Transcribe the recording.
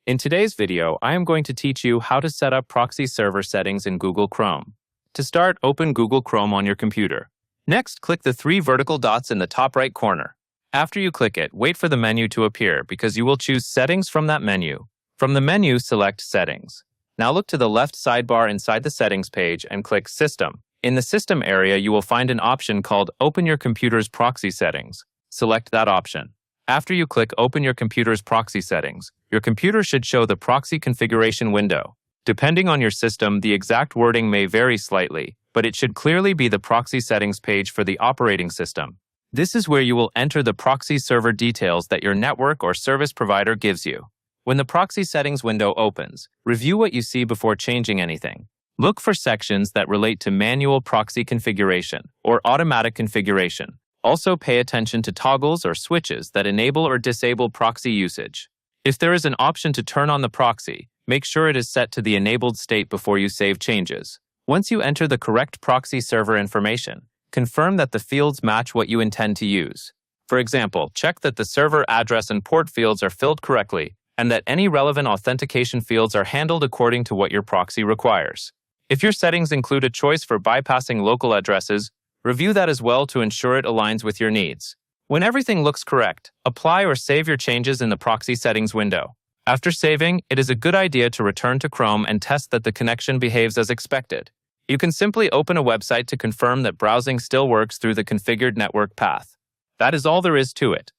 In today's video, I am going to teach you how to set up proxy server settings in Google Chrome. To start, open Google Chrome on your computer. Next, click the three vertical dots in the top right corner. After you click it, wait for the menu to appear because you will choose Settings from that menu. From the menu, select Settings. Now look to the left sidebar inside the Settings page and click System. In the System area, you will find an option called Open your computer's proxy settings. Select that option. After you click Open your computer's proxy settings, your computer should show the proxy configuration window. Depending on your system, the exact wording may vary slightly, but it should clearly be the proxy settings page for the operating system. This is where you will enter the proxy server details that your network or service provider gives you. When the proxy settings window opens, review what you see before changing anything. Look for sections that relate to manual proxy configuration or automatic configuration. Also pay attention to toggles or switches that enable or disable proxy usage. If there is an option to turn on the proxy, make sure it is set to the enabled state before you save changes. Once you enter the correct proxy server information, confirm that the fields match what you intend to use. For example, check that the server address and port fields are filled correctly and that any relevant authentication fields are handled according to what your proxy requires. If your settings include a choice for bypassing local addresses, review that as well to ensure it aligns with your needs. When everything looks correct, apply or save your changes in the proxy settings window. After saving, it is a good idea to return to Chrome and test that the connection behaves as expected. You can simply open a website to confirm that browsing still works through the configured network path. That is all there is to it.